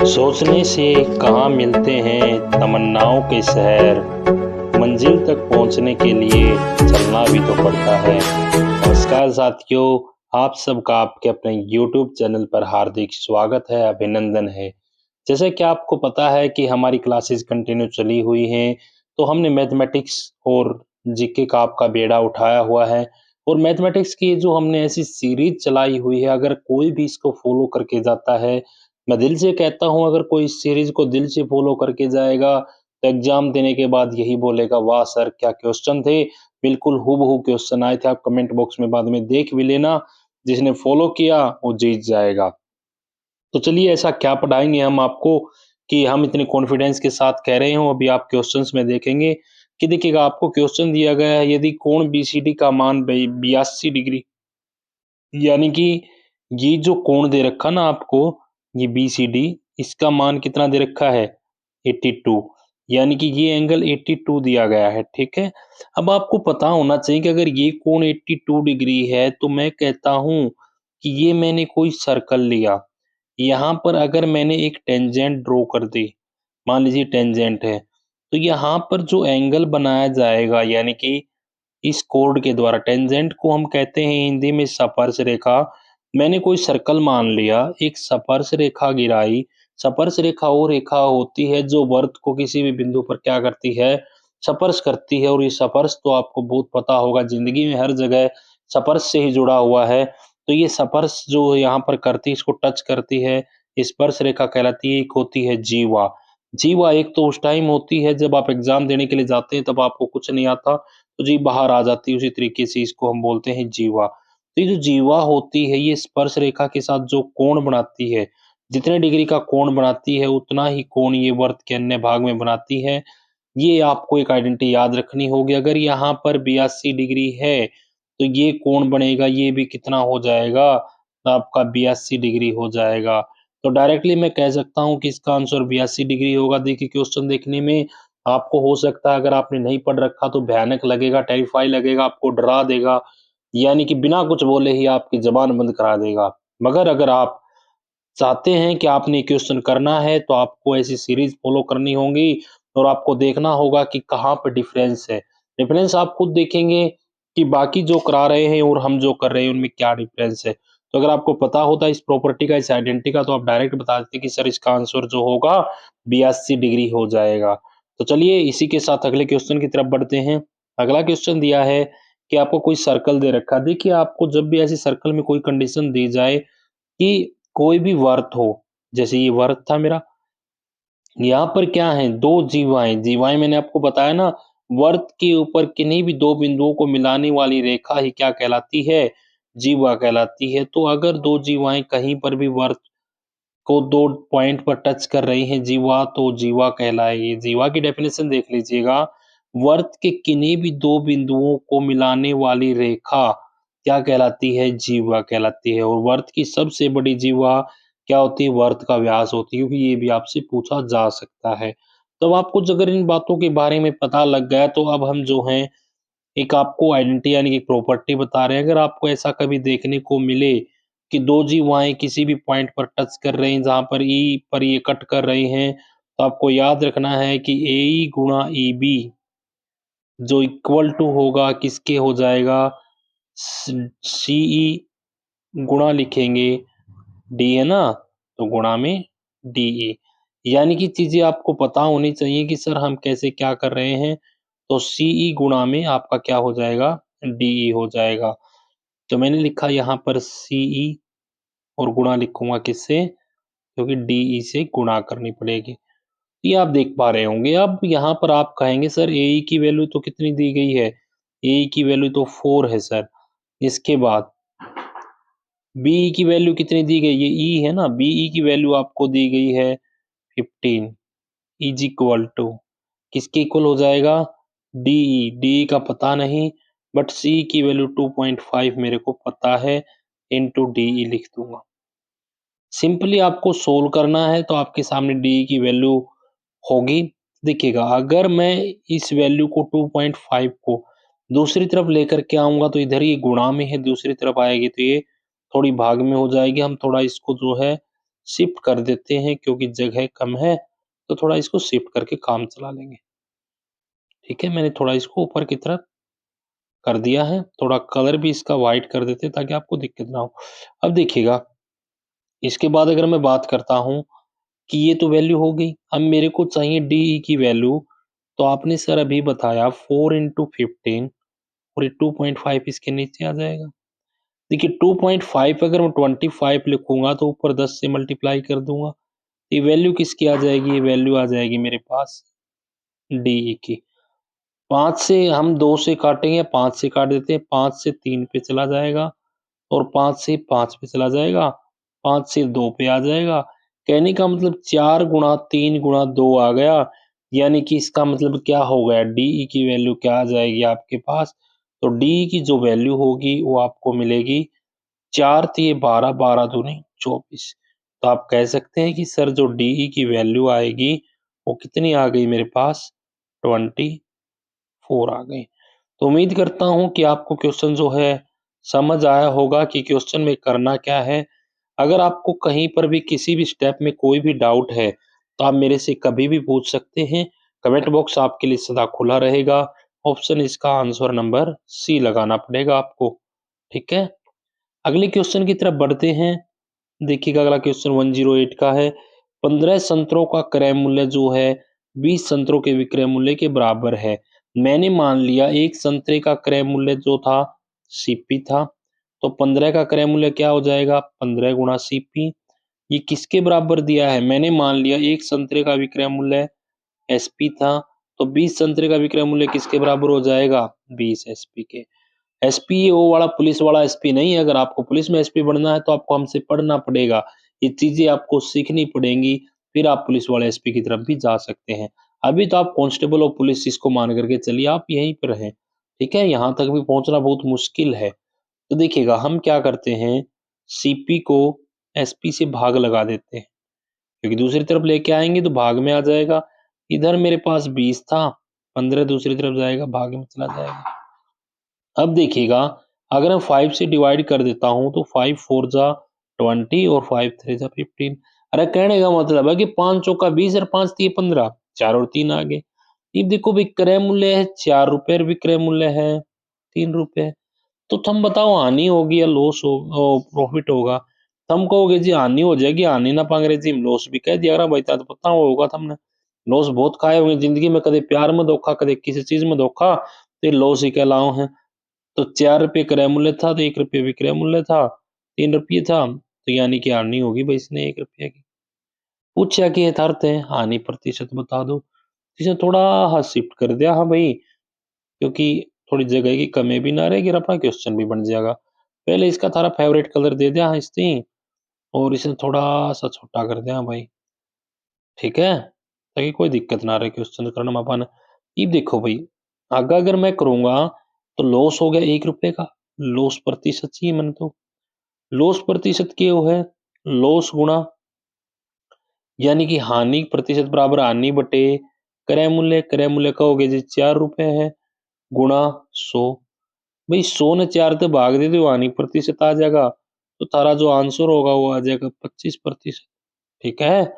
सोचने से कहाँ मिलते हैं तमन्नाओं के शहर, मंजिल तक पहुंचने के लिए चलना भी तो पड़ता है। नमस्कार साथियों, आप सबका आपके अपने YouTube चैनल पर हार्दिक स्वागत है, अभिनंदन है। जैसे कि आपको पता है कि हमारी क्लासेस कंटिन्यू चली हुई हैं, तो हमने मैथमेटिक्स और जीके का आपका बेड़ा उठाया हुआ है और मैथमेटिक्स की जो हमने ऐसी सीरीज चलाई हुई है, अगर कोई भी इसको फॉलो करके जाता है, मैं दिल से कहता हूँ अगर कोई इस सीरीज को दिल से फॉलो करके जाएगा, तो एग्जाम देने के बाद यही बोलेगा वाह सर क्या क्वेश्चन थे, बिल्कुल हूबहू क्वेश्चन आए थे। आप कमेंट बॉक्स में बाद में देख भी लेना, जिसने फॉलो किया वो जीत जाएगा। तो चलिए ऐसा क्या पढ़ाएँगे हम आपको कि हम इतने कॉन्फिडेंस के साथ कह रहे हों, अभी आप क्वेश्चंस में देखेंगे कि देखिएगा आपको क्वेश्चन दिया गया है, यदि कोण बीसीडी का मान 82 डिग्री, यानी कि ये जो कोण दे रखा ना आपको, ये बीसीडी, इसका मान कितना दे रखा है 82, यानी कि ये एंगल 82 दिया गया है, ठीक है। अब आपको पता होना चाहिए कि अगर ये कोण 82 डिग्री है, तो मैं कहता हूँ कि ये मैंने कोई सर्कल लिया, यहाँ पर अगर मैंने एक टेंजेंट ड्रॉ कर दी, मान लीजिए टेंजेंट है, तो यहाँ पर जो एंगल बनाया जाएगा, यानी कि इस कोड के द्वारा, टेंजेंट को हम कहते हैं हिंदी में स्पर्श रेखा। मैंने कोई सर्कल मान लिया, एक स्पर्श रेखा गिराई। स्पर्श रेखा वो रेखा होती है जो वर्त को किसी भी बिंदु पर क्या करती है, स्पर्श करती है। और ये स्पर्श तो आपको बहुत पता होगा, जिंदगी में हर जगह स्पर्श से ही जुड़ा हुआ है। तो ये स्पर्श जो यहाँ पर करती है, इसको टच करती है, स्पर्श रेखा कहलाती है। एक होती है जीवा। जीवा एक तो उस टाइम होती है जब आप एग्जाम देने के लिए जाते हैं, तब आपको कुछ नहीं आता, तो जी बाहर आ जाती है, उसी तरीके से इसको हम बोलते हैं जीवा। तो ये जो जीवा होती है, ये स्पर्श रेखा के साथ जो कोण बनाती है, जितने डिग्री का कोण बनाती है, उतना ही कोण ये वर्त के अन्य भाग में बनाती है। ये आपको एक आइडेंटिटी याद रखनी होगी। अगर यहाँ पर 82 डिग्री है, तो ये कोण बनेगा, ये भी कितना हो जाएगा, आपका 82 डिग्री हो जाएगा। तो डायरेक्टली मैं कह सकता हूँ कि इसका आंसर 82 डिग्री होगा। देखिए क्वेश्चन देखने में आपको हो सकता है, अगर आपने नहीं पढ़ रखा तो भयानक लगेगा, टेरिफाई लगेगा, आपको डरा देगा, यानी कि बिना कुछ बोले ही आपकी ज़बान बंद करा देगा। मगर अगर आप चाहते हैं कि आपने क्वेश्चन करना है, तो आपको ऐसी सीरीज़ फ़ॉलो करनी होंगी और आपको देखना होगा कि कहाँ पे डिफ़रेंस है। डिफ़रेंस आप खुद देखेंगे कि बाकी जो करा रहे हैं और हम जो कर रहे हैं, उनमें क्या डिफ़रेंस है। तो अगर आपको पता होता इस प्रॉपर्टी का, इस आइडेंटिटी का, तो आप डायरेक्ट बता देते कि सर इसका आंसर जो होगा 82 डिग्री हो जाएगा। तो चलिए इसी के साथ अगले क्वेश्चन की तरफ बढ़ते हैं। अगला क्वेश्चन दिया है कि आपको कोई सर्कल दे रखा है। देखिए आपको जब भी ऐसे सर्कल में कोई कंडीशन दी जाए कि कोई भी वर्त हो, जैसे ये वर्त था मेरा, यहाँ पर क्या है, 2 जीवाएँ, जीवाएँ मैंने आपको बताया ना, वर्त के ऊपर किन्हीं भी 2 बिंदुओं को मिलाने वाली रेखा ही क्या कहलाती है, जीवा कहलाती है। तो अगर 2 जीवाएँ कहीं पर भी वर्त को 2 पॉइंट पर टच कर रही हैं जीवा, तो जीवा कहलाएगी। जीवा की डेफिनेशन देख लीजिएगा, वर्त के किन्हीं भी 2 बिंदुओं को मिलाने वाली रेखा क्या कहलाती है, जीवा कहलाती है। और वर्त की सबसे बड़ी जीवा क्या होती है, वर्त का व्यास होती है, क्योंकि ये भी आपसे पूछा जा सकता है। तो अब आपको अगर इन बातों के बारे में पता लग गया, तो अब हम जो हैं एक आपको आइडेंटिटी यानी कि प्रॉपर्टी बता रहे हैं। अगर आपको ऐसा कभी देखने को मिले कि 2 जीवाएँ किसी भी पॉइंट पर टच कर रही हैं, जहाँ पर ई पर ये कट कर रही हैं, तो आपको याद रखना है कि एई गुणा ईबी जो इक्वल टू होगा किसके हो जाएगा, सीई गुणा लिखेंगे डी, है ना? तो गुणा में डीई, यानी कि चीज़ें आपको पता होनी चाहिए कि सर हम कैसे क्या कर रहे हैं। तो सीई गुणा में आपका क्या हो जाएगा, डीई हो जाएगा। तो मैंने लिखा यहाँ पर सीई और गुणा लिखूँगा किससे? क्योंकि डीई से गुणा करनी पड़ेगी। ये आप देख पा रहे होंगे। अब यहाँ पर आप कहेंगे सर एई की वैल्यू तो कितनी दी गई है? एई की वैल्यू तो 4 है सर। इसके बाद बीई की वैल्यू कितनी दी गई है? ये ई है ना, बीई की वैल्यू आपको दी गई है 15 इज इक्वल टू किसके इक्वल हो जाएगा? डीई। डीई का पता नहीं, बट सी की वैल्यू 2.5 मेरे को पता है, इनटू डीई लिख दूंगा। सिंपली आपको सोल्व करना है, तो आपके सामने डीई की वैल्यू होगी। देखिएगा अगर मैं इस वैल्यू को 2.5 को दूसरी तरफ लेकर के आऊंगा, तो इधर ये गुणा में है, दूसरी तरफ आएगी तो ये थोड़ी भाग में हो जाएगी। हम थोड़ा इसको जो है शिफ्ट कर देते हैं क्योंकि जगह कम है, तो थोड़ा इसको शिफ्ट करके काम चला लेंगे। ठीक है, मैंने थोड़ा इसको ऊपर की तरफ कर दिया है, थोड़ा कलर भी इसका व्हाइट कर देते हैं ताकि आपको दिक्कत ना हो। अब देखिएगा, इसके बाद अगर मैं बात करता हूँ कि ये तो वैल्यू हो गई, अब मेरे को चाहिए डीई की वैल्यू, तो आपने सर अभी बताया 4 इंटू 15 और ये 2.5 इसके नीचे आ जाएगा। देखिए 2.5 अगर मैं 25 लिखूंगा तो ऊपर 10 से मल्टीप्लाई कर दूंगा, ये वैल्यू किसकी आ जाएगी, ये वैल्यू आ जाएगी मेरे पास डीई की। 5 से हम 2 से काटेंगे, 5 से काट देते हैं, 5 से 3 पे चला जाएगा और 5 से 5 पे चला जाएगा, 5 से 2 पे आ जाएगा। कहने का मतलब 4 गुणा 3 गुणा 2 आ गया, यानी कि इसका मतलब क्या हो गया, डीई की वैल्यू क्या आ जाएगी आपके पास, तो डीई की जो वैल्यू होगी वो आपको मिलेगी 4 तिये 12, 12 दूनी 24। तो आप कह सकते हैं कि सर जो डीई की वैल्यू आएगी वो कितनी आ गई मेरे पास, 24 आ गई। तो उम्मीद करता हूँ कि आपको क्वेश्चन जो है समझ आया होगा कि क्वेश्चन में करना क्या है। अगर आपको कहीं पर भी किसी भी स्टेप में कोई भी डाउट है तो आप मेरे से कभी भी पूछ सकते हैं। कमेंट बॉक्स आपके लिए सदा खुला रहेगा। ऑप्शन इसका आंसर नंबर सी लगाना पड़ेगा आपको। ठीक है, अगले क्वेश्चन की तरफ बढ़ते हैं। देखिएगा अगला क्वेश्चन 108 का है। 15 संतरों का क्रय मूल्य जो है 20 संतरों के विक्रय मूल्य के बराबर है। मैंने मान लिया एक संतरे का क्रय मूल्य जो था सीपी था, तो 15 का क्रय मूल्य क्या हो जाएगा, 15 गुणा सीपी। ये किसके बराबर दिया है, मैंने मान लिया एक संतरे का विक्रय मूल्य एसपी था, तो 20 संतरे का विक्रय मूल्य किसके बराबर हो जाएगा, 20 एसपी के। एसपी वो वाला पुलिस वाला एसपी नहीं है। अगर आपको पुलिस में एसपी बनना है तो आपको हमसे पढ़ना पड़ेगा, ये चीजें आपको सीखनी पड़ेंगी, फिर आप पुलिस वाले एसपी की तरफ भी जा सकते हैं। अभी तो आप कांस्टेबल और पुलिस इसको मान करके चलिए, आप यहीं पर हैं। ठीक है, यहाँ तक भी पहुंचना बहुत मुश्किल है। तो देखिएगा हम क्या करते हैं, सीपी को एसपी से भाग लगा देते हैं, क्योंकि दूसरी तरफ लेके आएंगे तो भाग में आ जाएगा। इधर मेरे पास 20 था, 15 दूसरी तरफ जाएगा, भाग में चला जाएगा। अब देखिएगा, अगर मैं 5 से डिवाइड कर देता हूँ तो 5 4 जा 20 और 5 3 जा 15। अरे कहने का मतलब है कि 5 चौका 20 और 5 तिये 15, 4 और 3 आ गए। ये देखो विक्रय मूल्य है 4 रुपए और विक्रय मूल्य है 3 रुपए। तो तुम बताओ हानि होगी या लॉस हो, प्रॉफिट होगा। तुम कहोगे जी हानि हो जाएगी, हानि ना अंग्रेजी में लॉस भी कह दिया अगर भाई, तो पता होगा तुमने लॉस बहुत खाए होंगे जिंदगी में, कदे प्यार में धोखा, कदे किसी चीज में धोखा, तो ये लॉस ही कहलाओ है। तो 4 रुपए क्रय मूल्य था, तो 1 रुपये विक्रय मूल्य था, 3 रुपये था, तो यानी कि हानि होगी भाई इसने 1 रुपये की। पूछा कि यथार्थ है, हानि प्रतिशत बता दो। इसने थोड़ा हाँ शिफ्ट कर दिया, हाँ भाई, क्योंकि थोड़ी जगह की कमी भी ना रहेगी और अपना क्वेश्चन भी बन जाएगा। पहले इसका थारा फेवरेट कलर दे दिया हाँ इसने, और इसे थोड़ा सा छोटा कर दिया भाई। ठीक है, ताकि कोई दिक्कत ना रहे क्वेश्चन करने में अपन। ये देखो भाई, आगे अगर मैं करूंगा तो लॉस हो गया 1 रुपये का, लॉस प्रतिशत चाहिए मैंने, तो लॉस प्रतिशत क्या है, लॉस गुणा, यानी कि हानि प्रतिशत बराबर हानि बटे क्रय मूल्य। क्रय मूल्य का हो गया जी 4 रुपए है, गुणा 100। भाई 100 ने 4 से भाग दे दो, हानि प्रतिशत आ जाएगा, तो तारा जो आंसर होगा वो आ जाएगा 25%। ठीक है,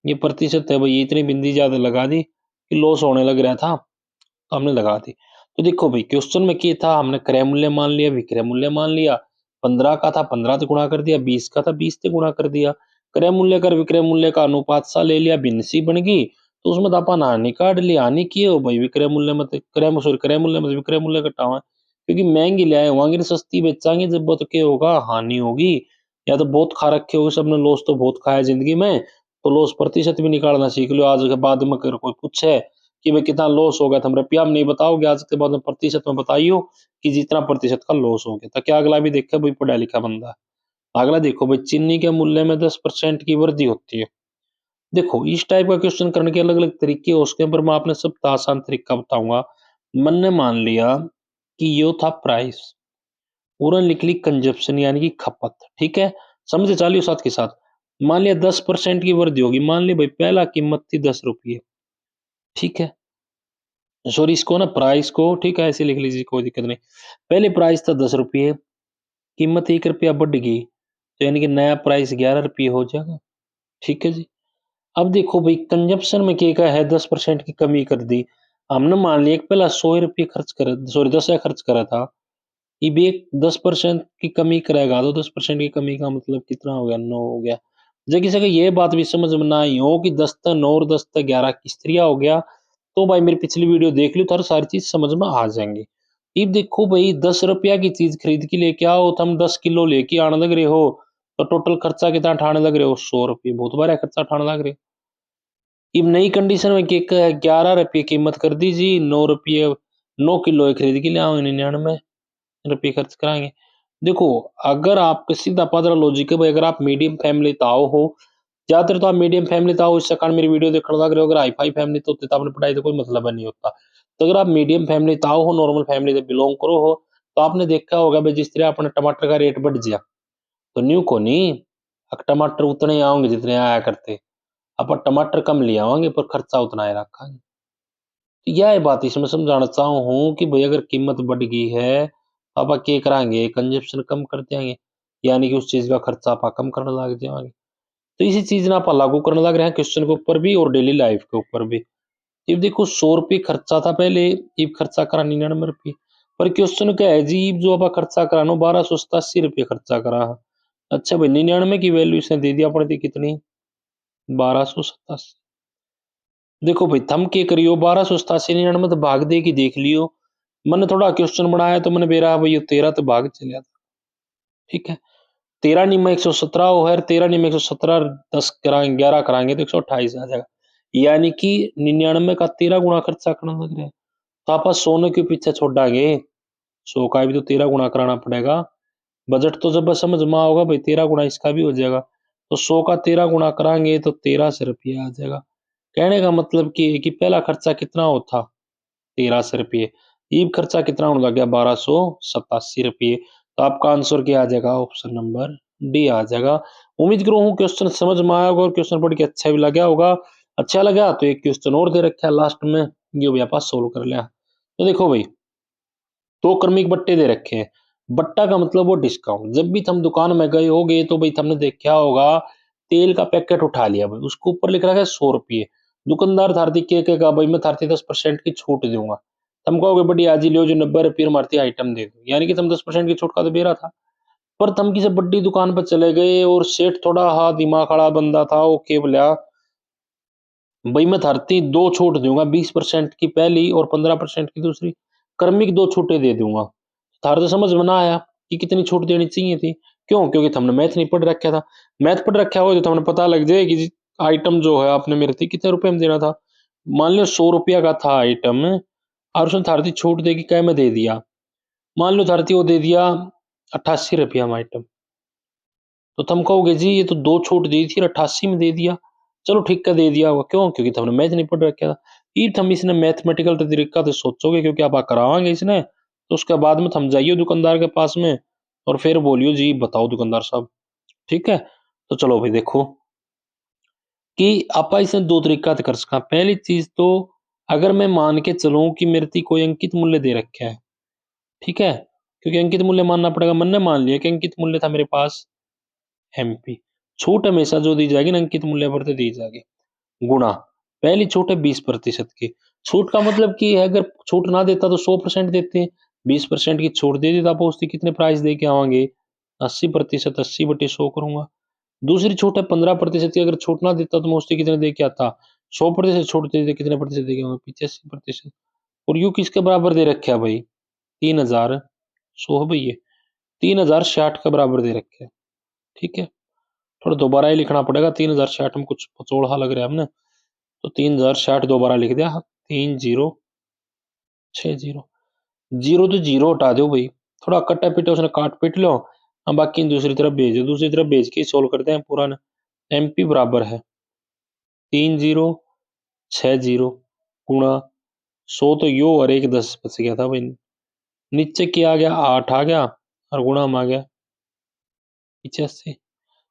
ये प्रतिशत है भाई, इतनी बिंदी ज्यादा लगा दी कि लॉस होने लग रहा था, तो हमने लगा दी। तो देखो भाई क्वेश्चन में क्या था, हमने क्रय मूल्य मान लिया, विक्रय मूल्य मान लिया। 15 का था 15 से गुणा कर दिया, 20 का था 20 से गुणा कर दिया। क्रय मूल्य कर विक्रय मूल्य का अनुपात सा ले लिया, भिन्न सी बन गई, तो उसमें तो अपन हानि काट ली। हानि की हो भाई, विक्रय मूल्य में क्रय मूल्य में विक्रय मूल्य घटावा, क्योंकि महंगी ले आए होंगे सस्ती बेचांगे जब, बहुत क्या होगा, हानि होगी। या तो बहुत खा रखे हो सबने, लॉस तो बहुत खाया जिंदगी में, तो लॉस प्रतिशत भी निकालना सीख लो। आज के बाद में अगर कोई पूछे कि भाई कितना लॉस हो गया था, हम रुपया में नहीं बताओगे, आज के बाद में प्रतिशत में बताइयो कि जितना प्रतिशत का लॉस हो गया था। क्या अगला भी देखा भाई, पढ़ा लिखा बंदा। अगला देखो भाई, चीनी के मूल्य में 10% की वृद्धि होती है। देखो इस टाइप का क्वेश्चन करने के अलग अलग तरीके हो, उसके ऊपर मैं आपने सबसे आसान तरीका बताऊंगा। मन ने मान लिया कि यो था प्राइस, पूरा लिख ली कंजप्शन यानी कि खपत। ठीक है, समझे चालियो साथ के साथ। मान लिया 10% की वृद्धि होगी, मान लिया भाई पहला कीमत थी 10 रुपये। ठीक है, सॉरी इसको ना प्राइस को, ठीक है ऐसे लिख लीजिए कोई दिक्कत नहीं। पहले प्राइस था 10 रुपये, कीमत 1 रुपया बढ़ गई, तो यानी कि नया प्राइस 11 रुपये हो जाएगा। ठीक है जी। अब देखो भाई कंजप्शन में क्या है 10% की कमी कर दी। हमने मान लिया कि पहला 100 रुपये खर्च करा, सॉरी 10 खर्च करा था। अब एक 10% की कमी करेगा तो 10% की कमी का मतलब कितना हो गया? 9 हो गया। जब किसी को ये बात भी समझ में ना आई हो कि 10 त 9 और 10 त 11 किस तरह हो गया, तो भाई मेरी पिछली वीडियो देख लो, थारे सारी चीज़ समझ में आ जाएँगी। अब देखो भई 10 रुपया की चीज़ खरीद के लेके आओ, तो हम 10 किलो लेके आने लग रहे हो, तो टोटल खर्चा कितना ठाने लग रहे हो? 100 रुपये, बहुत भारी खर्चा ठाने लग रहे हो। अब नई कंडीशन में केक का 11 रुपये कीमत कर दी जी, 9 रुपये 9 किलो ये खरीद के ले आओ, 99 रुपये खर्च कराएँगे। देखो, अगर आपका सीधा-साधा लॉजिक है भाई, अगर आप मीडियम फैमिली ताऊ हो, ज़्यादातर तो आप मीडियम फैमिली ताऊ इस कारण मेरी वीडियो देखने लग रहे हो, अगर हाई-फाई फैमिली तो होते तो आपने पढ़ाई तो कोई मतलब ही नहीं होता। तो अगर आप मीडियम फैमिली ताऊ हो, नॉर्मल फैमिली से बिलॉन्ग करो हो, तो आपने देखा होगा भाई जिस तरह अपने टमाटर का रेट बढ़ गया, तो न्यू को नहीं, अब टमाटर उतने ही आओगे जितने आया करते। अपन टमाटर कम ले आवांगे पर खर्चा उतना ही रखांगे। तो यह बात इसमें समझाना चाहूँ हूँ कि भई अगर कीमत बढ़ गई है, तो आपा के कराएँगे कंज़प्शन कम कर देंगे, यानी कि उस चीज़ का खर्चा आपा कम करने लग जाएँगे। तो इसी चीज़ ने आपा लागू करने लग रहे हैं क्वेश्चन के ऊपर भी और डेली लाइफ के ऊपर भी। अब देखो 100 रुपये खर्चा था पहले, अब खर्चा करा 99 रुपये। पर क्वेश्चन क्या है जी, अब जो आपा खर्चा करानो 1287 रुपये खर्चा करा है। अच्छा भाई 99 की वैल्यू इसने दे दी अपने थी कितनी? 1287। देखो भाई थम के करियो 1287 99 तो भाग दे के देख लियो। मैंने थोड़ा क्वेश्चन बनाया तो मैंने बेरा भाई ये 13 तो भाग चलिया था। ठीक है। 13 निम्मा 117 हो है, 13 निम्मा 117 10 कराएंगे 11 कराएंगे तो 128 आ जाएगा। यानी कि 99 का 13 गुना खर्चा करना लग रहा है। तो आप 100 के पीछे छोड़ांगे, 100 का भी तो 13 गुना कराना पड़ेगा। बजट तो जब समझ में होगा भाई 13 गुना इसका भी हो जाएगा। तो 100 का 13 गुना कराएंगे तो 1300 रुपया आ जाएगा। कहने का मतलब कि पहला खर्चा कितना हो था? 1300 रुपये। ईब खर्चा कितना होने लग गया? 1287 रुपये। तो आपका आंसर क्या आ जाएगा? ऑप्शन नंबर डी आ जाएगा। उम्मीद करूँ हूँ क्वेश्चन समझ में आया होगा और क्वेश्चन पढ़ के अच्छा भी लगा होगा। अच्छा लगा तो एक क्वेश्चन और दे रखा है लास्ट में, ये भी आप सोल्व कर लिया। तो देखो भाई, 2 क्रमिक बट्टे दे रखे हैं। बट्टा का मतलब वो डिस्काउंट। जब भी थम दुकान में गए होगे तो भाई थमने देखा होगा, तेल का पैकेट उठा लिया भाई, उसके ऊपर लिख रखा है 100 रुपये। दुकानदार थारती के कहेगा भाई मैं थारती 10% की छूट दूँगा। तुम कहोगे बढ़िया जी लो जो 90 रुपये मारती आइटम दे दो। यानी कि तुम 10% की छूट का तो दे रहा था। पर थम किसी बड्डी दुकान पर चले गए और सेठ थोड़ा हा दिमाग वाला बंदा था, वो के बोला भई मैं धरती 2 छूट दूँगा, 20% की पहली और 15% की दूसरी, क्रमिक 2 छूटें दे दूँगा। थारे तो समझ में ना आया कि कितनी छूट देनी चाहिए थी। क्यों? क्योंकि थमने मैथ नहीं पढ़ रखा था। मैथ पढ़ रखा हो तो थमने पता लग जाए कि जी आइटम जो है आपने मेरे से कितने रुपए में देना था। मान लो 100 रुपया का था आइटम और उसने थारे थी छूट दे के कै में दे दिया। मान लो थारे थी वो दे दिया 88 रुपया में आइटम। तो तुम कहोगे जी ये तो 2 छूट दी थी और 88 में दे दिया। चलो ठीक है दे दिया होगा, क्यों? क्योंकि तुमने मैथ नहीं पढ़ रखा था। ये थम इसने मैथमेटिकल तरीका से सोचोगे क्योंकि आप करावांगे इसने, तो उसके बाद में थम जाइयो दुकानदार के पास में और फिर बोलियो जी बताओ दुकानदार साहब, ठीक है? तो चलो भाई देखो कि आपा इसने 2 तरीका से कर सका। पहली चीज़ तो अगर मैं मान के चलूँ कि मेरे थी कोई अंकित मूल्य दे रखा है, ठीक है? क्योंकि अंकित मूल्य मानना पड़ेगा, मैंने मान लिया कि अंकित मूल्य था मेरे पास एमपी। छूट हमेशा जो दी जाएगी ना अंकित मूल्य पर तो दी जाएगी। गुणा पहली छूट है 20% की। छूट का मतलब कि अगर छूट ना देता तो 100% देते, 20% की छूट दे दी तो आप उससे कितने प्राइस दे के आवांगे? 80%, 80/100 करूंगा। दूसरी छूट है 15% की, अगर छूट ना देता तो मैं उससे कितने दे के आता? 100% छूट दे कितने प्रतिशत दे के आऊंगा? 85%। और यू किसके बराबर दे रखे है भाई? 3000 है भाई ये, 3060 के बराबर दे रखे है। ठीक है, थोड़ा दोबारा ही लिखना पड़ेगा। 3060 में कुछ पचोड़ा लग रहा है हमने, तो 3060 दोबारा लिख दिया। 3060, जीरो तो जीरो हटा दो भाई, थोड़ा कटा पिटा उसने काट पीट लो। हम बाकी दूसरी तरफ भेज दो, दूसरी तरफ भेज के सोल्व करते हैं पूरा ना। एमपी बराबर है 3060 गुणा 100 तो यो और एक 10 बच गया था भाई। नीचे क्या आ गया? 8 आ गया और गुणा में आ गया 85।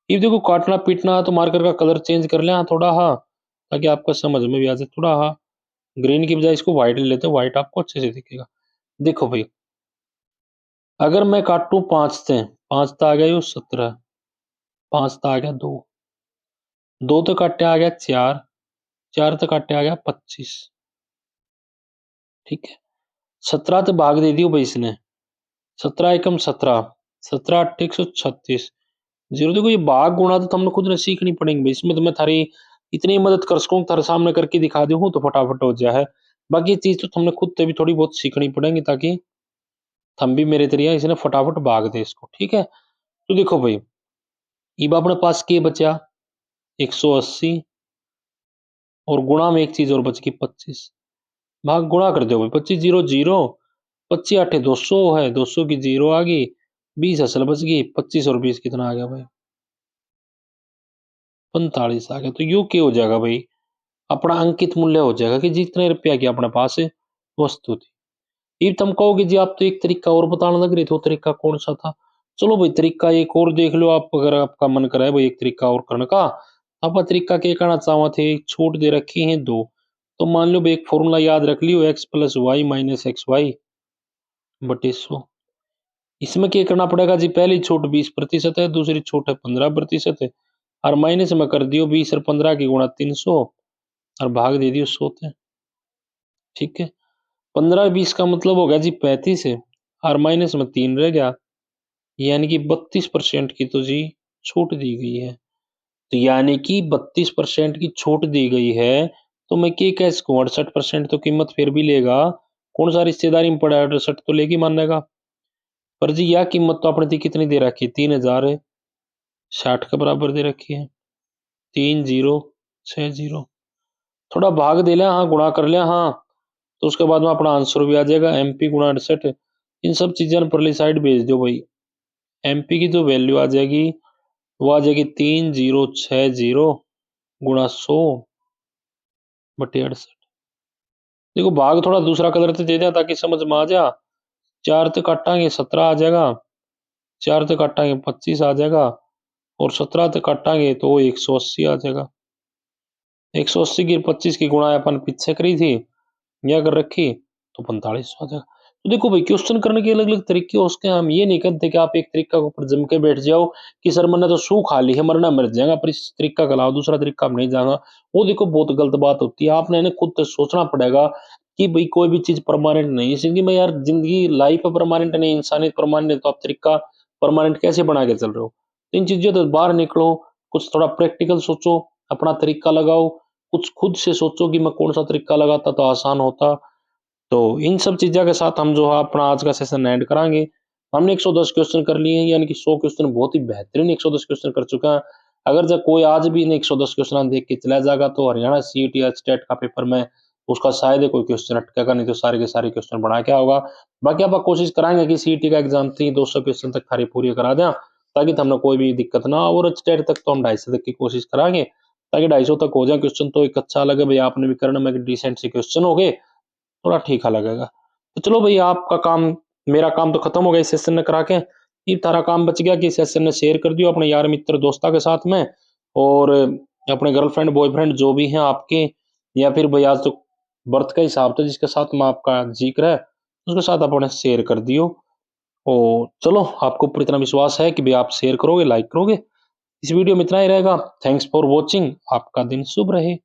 ये देखो काटना पीटना तो मार्कर का कलर चेंज कर लें थोड़ा, हाँ, ताकि आपको समझ में भी आ जाए थोड़ा, हाँ। ग्रीन की बजाय इसको व्हाइट ले लेते हैं, व्हाइट आपको अच्छे से दिखेगा। देखो भाई, अगर मैं काटूं 5 से, 5 तो आ गया यो 17, 5 तो आ गया 2, 2 तो काटे आ गया 4, 4 तो काटे आ गया 25। ठीक है, 17 तो भाग दे दियो भाई इसने, 17 एकम 17, 17 8 136। जीरो देखो ये भाग गुणा तो हमने खुद ने सीखनी पड़ेंगे भाई, इसमें तो मैं थारी इतनी मदद कर सकूँ थारे सामने करके दिखा दूँ तो फटाफट हो जाए। बाकी ये चीज तो हमने खुद से भी थोड़ी बहुत सीखनी पड़ेगी ताकि हम भी मेरे तरिया इसने फटाफट भाग दे इसको। ठीक है, तो देखो भाई अब अपने पास के बचा 180 और गुणा में एक चीज और बच गई 25। भाग गुणा कर दो भाई, 25 जीरो जीरो, 25 आठे 200 है, 200 की जीरो आ गई, 20 असल बच गई, 25 और 20 कितना आ गया भाई, 45 आ गया। तो यू क्या हो जाएगा भाई, अपना अंकित मूल्य हो जाएगा कि जितने रुपया की अपने पास वस्तु थी। ये तुम कहोगे जी आप तो एक तरीका और बताने लग रहे थे, वो तरीका कौन सा था? चलो भाई तरीका एक और देख लो आप, अगर आपका मन करे भाई एक तरीका और करने का। आप तरीका क्या करना चाहो थे, छूट दे रखी है 2, तो मान लो भाई एक फॉर्मूला याद रख लियो, x plus y minus x y बटे 100। इसमें क्या करना पड़ेगा जी, पहली छूट 20% है, दूसरी छूट है 15% है, और माइनस में कर दियो 20 और 15 की गुणा 300 और भाग दे दियो 100 से। ठीक है, 15 20 का मतलब हो गया जी 35 है, और माइनस में 3 रह गया, यानी कि 32% की तो जी छूट दी गई है। तो यानी कि 32% की छूट दी गई है, तो मैं क्या कह सकूं 68% तो कीमत फिर भी लेगा। कौन सा रिश्तेदारी में पड़ा है, 68 तो लेगी मानेगा। पर जी यह कीमत तो आपने कितनी दे रखी है, 3000 है, 60 के बराबर दे रखी है, 3060। थोड़ा भाग दे लिया हाँ, गुणा कर लिया हाँ, तो उसके बाद में अपना आंसर भी आ जाएगा, MP गुणा 68। इन सब चीजें परली साइड भेज दो भाई, MP की जो वैल्यू आ जाएगी वो आ जाएगी 3060 गुणा 100 बटे 68। देखो भाग थोड़ा दूसरा कलर से दे दिया ताकि समझ में आ जा। 4 से काटांगे 17 आ जाएगा, 4 से काटांगे 25 आ जाएगा, और 17 से काटांगे तो 180 आ जाएगा। 180 की 25 की गुणा अपन पीछे करी थी, या कर रखी, तो 45 आ जाएगा। तो देखो भाई क्वेश्चन करने के अलग अलग तरीके हो उसके, हम ये नहीं कहते कि आप एक तरीका के ऊपर जम के बैठ जाओ कि सर मैंने तो सू खा ली है मरना मर जाएगा, पर इस तरीका का अलावा दूसरा तरीका हम नहीं जाएगा। वो देखो बहुत गलत बात होती है, आपने इन्हें खुद सोचना पड़ेगा कि भाई कोई भी चीज परमानेंट नहीं है जिंदगी में यार, जिंदगी लाइफ परमानेंट नहीं, इंसानियत परमानेंट है, तो आप तरीका परमानेंट कैसे बना के चल रहे हो? तो इन चीजों से बाहर निकलो, कुछ थोड़ा प्रैक्टिकल सोचो, अपना तरीका लगाओ, कुछ खुद से सोचो कि मैं कौन सा तरीका लगाता तो आसान होता। तो इन सब चीज़ों के साथ हम जो है अपना आज का सेशन एंड कराएँगे। हमने 110 क्वेश्चन कर लिए हैं, यानी कि 100 क्वेश्चन बहुत ही बेहतरीन 110 क्वेश्चन कर चुका है। अगर जब कोई आज भी इन 110 क्वेश्चन देख के चला जाएगा तो हरियाणा सीईटी या स्टेट का पेपर में उसका शायद ही कोई क्वेश्चन अटकेगा, नहीं तो सारे के सारे क्वेश्चन बना के होगा। बाकी आप कोशिश कराएँगे कि सीईटी का एग्ज़ाम 200 क्वेश्चन तक सारी पूरी करा दें, ताकि हमने कोई भी दिक्कत ना हो, और स्टेट तक तो हम 250 तक की कोशिश कराएँगे, ताकि 250 तक हो जाए क्वेश्चन, तो एक अच्छा लगे भई आपने भी करना में डिसेंट से क्वेश्चन हो गए, थोड़ा ठीका लगेगा। तो चलो भई आपका काम, मेरा काम तो खत्म हो गया इस सेशन में करा के। ये तारा काम बच गया कि सेशन में शेयर कर दियो अपने यार मित्र दोस्तों के साथ में, और अपने गर्लफ्रेंड बॉयफ्रेंड जो भी हैं आपके, या फिर भई आज तो बर्थ का हिसाब था जिसके साथ में आपका ज़िक्र है, उसके साथ अपने शेयर कर दियो। और चलो आपको पूरी तरह विश्वास है कि भई आप शेयर करोगे, लाइक करोगे। इस वीडियो में इतना ही रहेगा। Thanks for watching. आपका दिन शुभ रहे।